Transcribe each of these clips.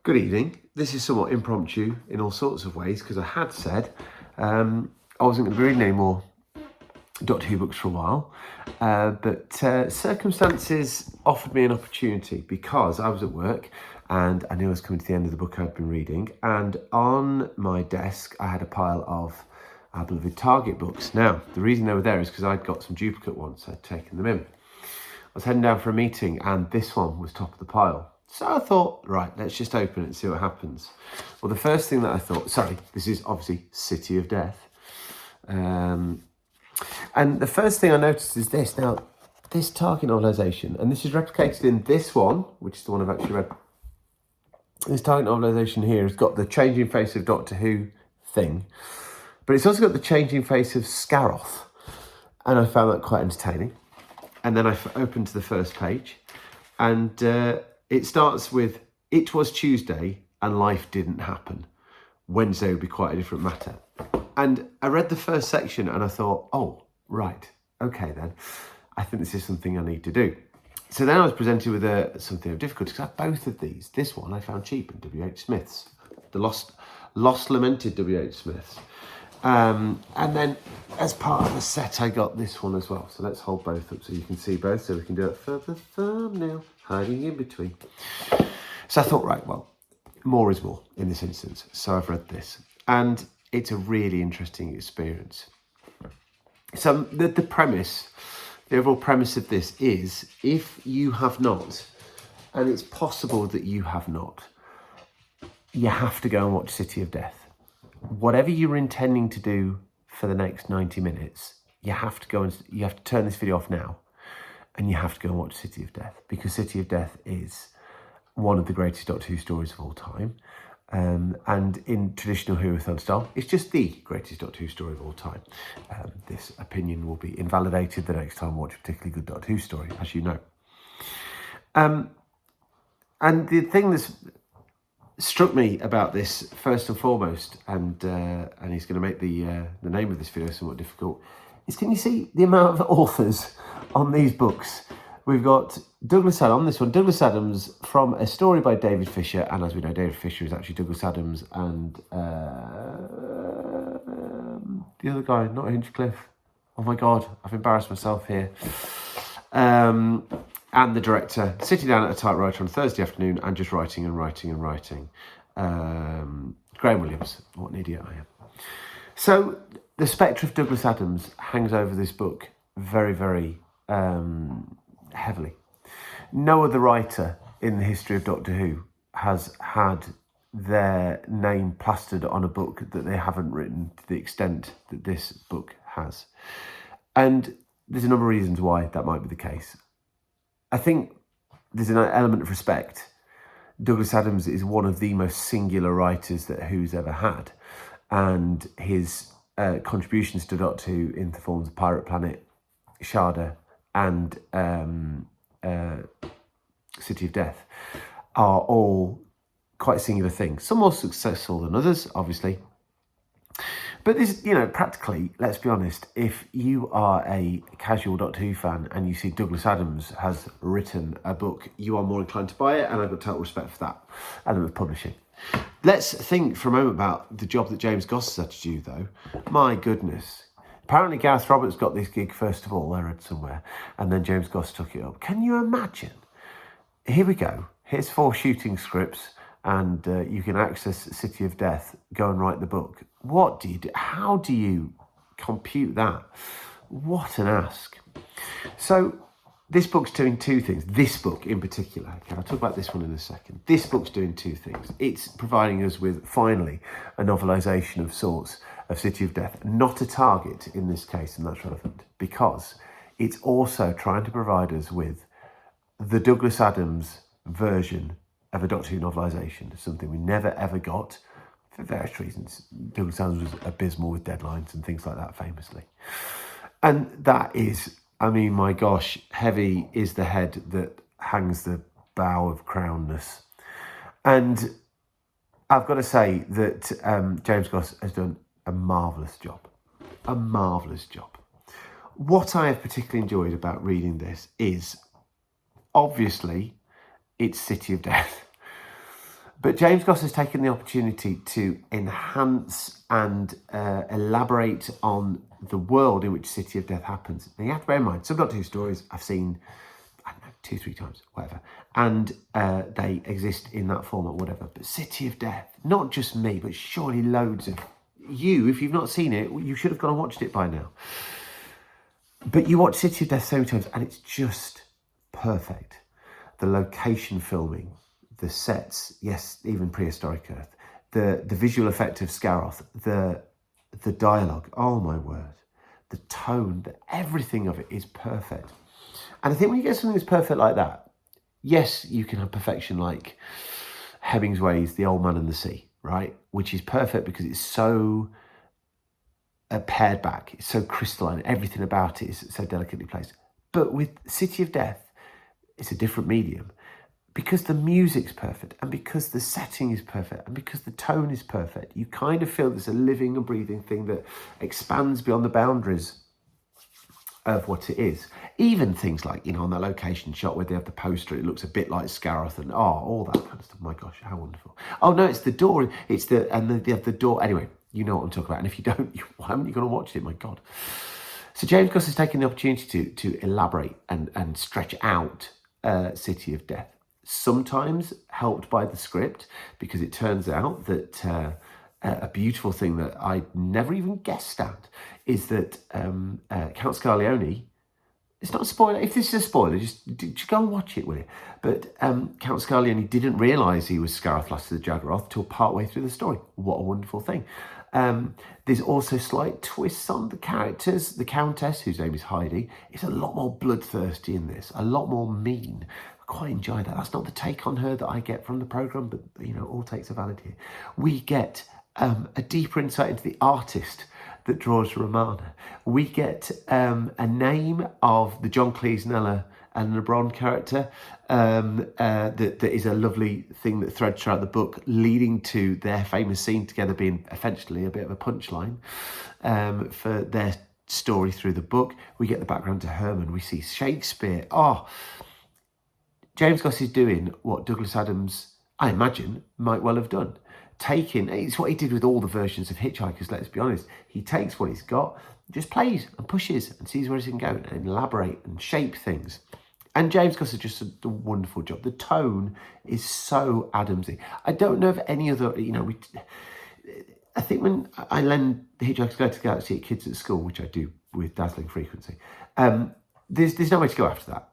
Good evening. This is somewhat impromptu in all sorts of ways because I had said I wasn't going to be reading any more Doctor Who books for a while, but circumstances offered me an opportunity because I was at work and I knew I was coming to the end of the book I'd been reading, and on my desk I had a pile of our beloved Target books. Now, the reason they were there is because I'd got some duplicate ones, so I'd taken them in. I was heading down for a meeting and this one was top of the pile. So I thought, right, let's just open it and see what happens. Well, the first thing that I thought, this is obviously City of Death. And the first thing I noticed is this. Now, this Target novelisation, and this is replicated in this one, which is the one I've actually read. This Target novelisation here has got the changing face of Doctor Who thing, but it's also got the changing face of Scaroth. And I found that quite entertaining. And then I opened to the first page, and it starts with, "It was Tuesday and life didn't happen. Wednesday would be quite a different matter." And I read the first section and I thought, oh, right, okay then. I think this is something I need to do. So then I was presented with something of difficulty because I have both of these. This one I found cheap in W.H. Smith's, the lost lamented W.H. Smith's. And then as part of the set, I got this one as well. So let's hold both up so you can see both, so we can do it for the thumbnail, hiding in between. So I thought, right, well, more is more in this instance. So I've read this and it's a really interesting experience. So the premise, the overall premise of this is, if you have not, and it's possible that you have not, you have to go and watch City of Death. Whatever you're intending to do for the next 90 minutes, you have to turn this video off now and you have to go and watch City of Death, because City of Death is one of the greatest Doctor Who stories of all time. And in traditional Who-a-thon style, it's just the greatest Doctor Who story of all time. This opinion will be invalidated the next time I watch a particularly good Doctor Who story, as you know. And the thing that's struck me about this, first and foremost, and he's going to make the name of this video somewhat difficult, is, can you see the amount of authors on these books? We've got Douglas Adams on this one. Douglas Adams from a story by David Fisher, and as we know, David Fisher is actually Douglas Adams and the other guy, not Hinchcliffe. Oh my God, I've embarrassed myself here. And the director, sitting down at a typewriter on Thursday afternoon and just writing and writing and writing. Graham Williams, what an idiot I am. So the spectre of Douglas Adams hangs over this book very, very heavily. No other writer in the history of Doctor Who has had their name plastered on a book that they haven't written to the extent that this book has. And there's a number of reasons why that might be the case. I think there's an element of respect. Douglas Adams is one of the most singular writers that Who's ever had. And his contributions to Doctor Who in the forms of Pirate Planet, Shada, and City of Death are all quite singular things. Some more successful than others, obviously. But this, practically, let's be honest, if you are a casual Doctor Who fan and you see Douglas Adams has written a book, you are more inclined to buy it, and I've got total respect for that element of publishing. Let's think for a moment about the job that James Goss has had to do, though. My goodness. Apparently Gareth Roberts got this gig first of all, I read somewhere, and then James Goss took it up. Can you imagine? Here we go. Here's 4 shooting scripts, and you can access City of Death. Go and write the book. What do you do? How do you compute that? What an ask. So this book's doing 2 things. This book in particular. Okay, I'll talk about this one in a second. This book's doing 2 things. It's providing us with, finally, a novelisation of sorts of City of Death. Not a Target in this case, and that's relevant, because it's also trying to provide us with the Douglas Adams version of a Doctor Who novelisation, something we never ever got for various reasons. Douglas Adams was abysmal with deadlines and things like that, famously. And that is, I mean, my gosh, heavy is the head that hangs the bough of crownness. And I've got to say that James Goss has done a marvellous job. A marvellous job. What I have particularly enjoyed about reading this is, obviously, it's City of Death. But James Goss has taken the opportunity to enhance and elaborate on the world in which City of Death happens. Now you have to bear in mind, some Doctor Who stories I've seen, I don't know, 2-3 times, whatever. And they exist in that format, whatever. But City of Death, not just me, but surely loads of you, if you've not seen it, you should have gone and watched it by now. But you watch City of Death so many times and it's just perfect. The location filming, the sets, yes, even prehistoric Earth, the visual effect of Scaroth, the dialogue, oh my word, the tone, everything of it is perfect. And I think when you get something that's perfect like that, yes, you can have perfection like Hemingway's The Old Man and the Sea, right? Which is perfect because it's so pared back, it's so crystalline, everything about it is so delicately placed. But with City of Death, it's a different medium. Because the music's perfect and because the setting is perfect and because the tone is perfect, you kind of feel there's a living and breathing thing that expands beyond the boundaries of what it is. Even things like, you know, on that location shot where they have the poster, it looks a bit like Scaroth and all that kind of stuff. My gosh, how wonderful. Oh no, it's the door. It's they have the door. Anyway, you know what I'm talking about. And if you don't, why haven't you gone and watched it? My God. So James Goss has taken the opportunity to elaborate and stretch out City of Death. Sometimes helped by the script, because it turns out that a beautiful thing that I never even guessed at is that Count Scarlione, it's not a spoiler, if this is a spoiler, just go and watch it, will you? But Count Scarlione didn't realise he was Scaroth, Last of the Jaggeroth till partway through the story. What a wonderful thing. There's also slight twists on the characters. The Countess, whose name is Heidi, is a lot more bloodthirsty in this, a lot more mean. Quite enjoy that. That's not the take on her that I get from the programme, but, you know, all takes are valid here. We get a deeper insight into the artist that draws Romana. We get a name of the John Cleese-Nella and LeBron character that is a lovely thing that threads throughout the book, leading to their famous scene together being essentially a bit of a punchline for their story through the book. We get the background to Herman. We see Shakespeare. James Goss is doing what Douglas Adams, I imagine, might well have done. It's what he did with all the versions of Hitchhikers, let's be honest. He takes what he's got, just plays and pushes and sees where he can go and elaborate and shape things. And James Goss has just done a wonderful job. The tone is so Adamsy. I don't know of any other, you know, I think when I lend the Hitchhiker's Guide to the Galaxy at kids at school, which I do with dazzling frequency, there's no way to go after that.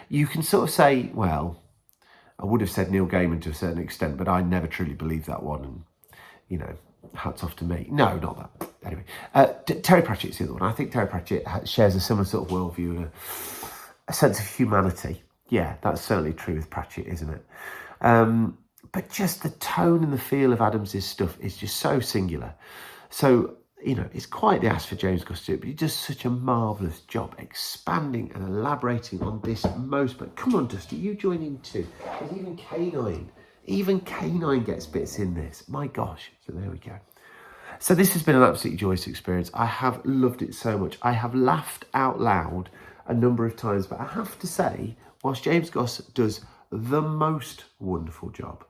You can sort of say, well, I would have said Neil Gaiman to a certain extent, but I never truly believed that one. And, you know, hats off to me. No, not that. Anyway, Terry Pratchett's the other one. I think Terry Pratchett shares a similar sort of worldview and a sense of humanity. Yeah, that's certainly true with Pratchett, isn't it? But just the tone and the feel of Adams' stuff is just so singular. So, you know, it's quite the ask for James Goss to do it, but he does such a marvellous job expanding and elaborating on this most. But come on, Dusty, you join in too. There's even K9. Even K9 gets bits in this. My gosh. So there we go. So this has been an absolutely joyous experience. I have loved it so much. I have laughed out loud a number of times, but I have to say, whilst James Goss does the most wonderful job,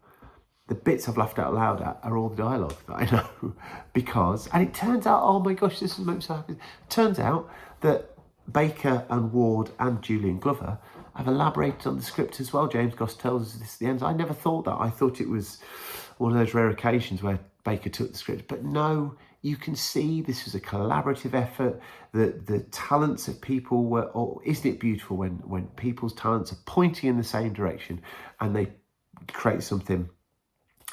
the bits I've laughed out loud at are all the dialogue that I know, because, and it turns out, oh my gosh, this is makes me so happy. It turns out that Baker and Ward and Julian Glover have elaborated on the script as well. James Goss tells us this at the end. I never thought that. I thought it was one of those rare occasions where Baker took the script, but no, you can see this was a collaborative effort. The talents of people were, isn't it beautiful when people's talents are pointing in the same direction and they create something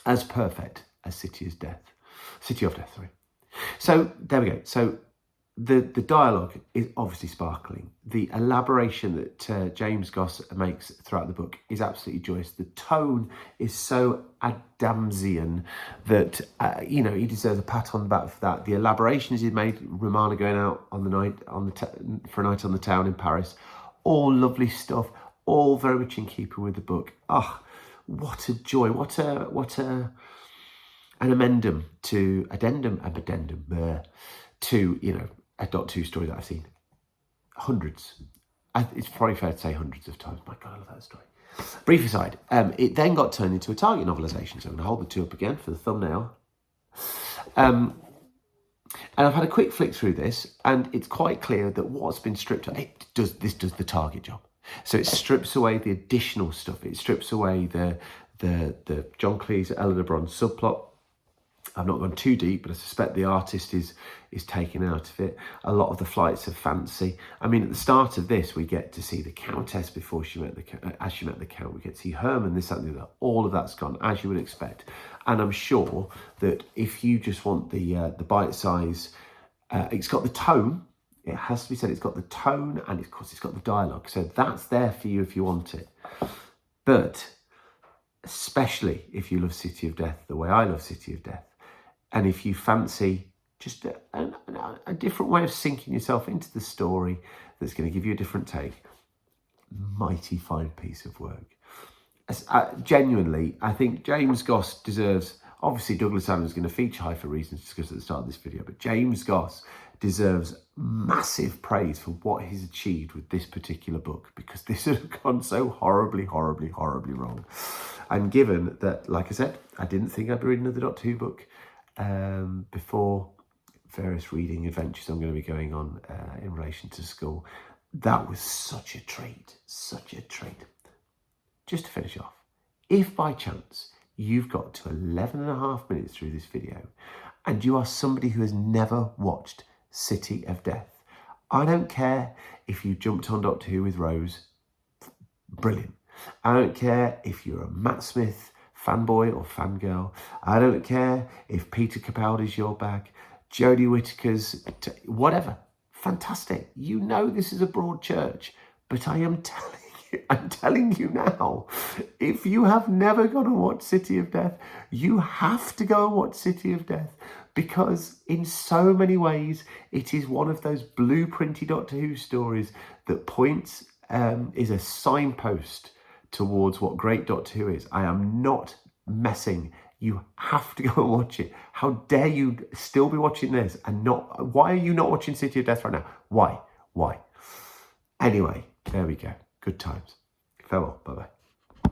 as perfect as City of Death, sorry. So there we go. So the dialogue is obviously sparkling. The elaboration that James Goss makes throughout the book is absolutely joyous. The tone is so Adamsian that, you know, he deserves a pat on the back for that. The elaborations he made, Romana going out on the night for a night on the town in Paris, all lovely stuff, all very much in keeping with the book. What a joy! What an addendum to you know, a Doctor Who story that I've seen hundreds. It's probably fair to say hundreds of times. My God, I love that story. Brief aside, it then got turned into a Target novelisation. So I'm going to hold the two up again for the thumbnail. And I've had a quick flick through this, and it's quite clear that what's been stripped, this does the Target job. So it strips away the additional stuff. It strips away the John Cleese, Eleanor Bron subplot. I've not gone too deep, but I suspect the artist is taken out of it. A lot of the flights of fancy. I mean, at the start of this, we get to see the Countess before she met as she met the Count. We get to see Herman, this, that, and the other. All of that's gone, as you would expect. And I'm sure that if you just want the bite size, it's got the tone. It has to be said, it's got the tone, and of course, it's got the dialogue. So that's there for you if you want it. But especially if you love City of Death the way I love City of Death, and if you fancy just a different way of sinking yourself into the story that's going to give you a different take, mighty fine piece of work. Genuinely, I think James Goss deserves, obviously Douglas Adams is going to feature high for reasons discussed at the start of this video, but James Goss deserves massive praise for what he's achieved with this particular book, because this has gone so horribly, horribly, horribly wrong. And given that, like I said, I didn't think I'd be reading another Doctor Who book before various reading adventures I'm going to be going on in relation to school, that was such a treat, such a treat. Just to finish off, if by chance you've got to 11.5 minutes through this video and you are somebody who has never watched City of Death, I don't care if you jumped on Doctor Who with Rose, brilliant. I don't care if you're a Matt Smith fanboy or fangirl. I don't care if Peter Capaldi's your bag, Jodie Whittaker's, whatever. Fantastic. You know this is a broad church, but I'm telling you now, if you have never gone and watched City of Death, you have to go and watch City of Death, because in so many ways, it is one of those blueprinty Doctor Who stories that points, is a signpost towards what great Doctor Who is. I am not messing. You have to go and watch it. How dare you still be watching this and not, why are you not watching City of Death right now? Why? Anyway, there we go. Good times. Farewell. Bye-bye.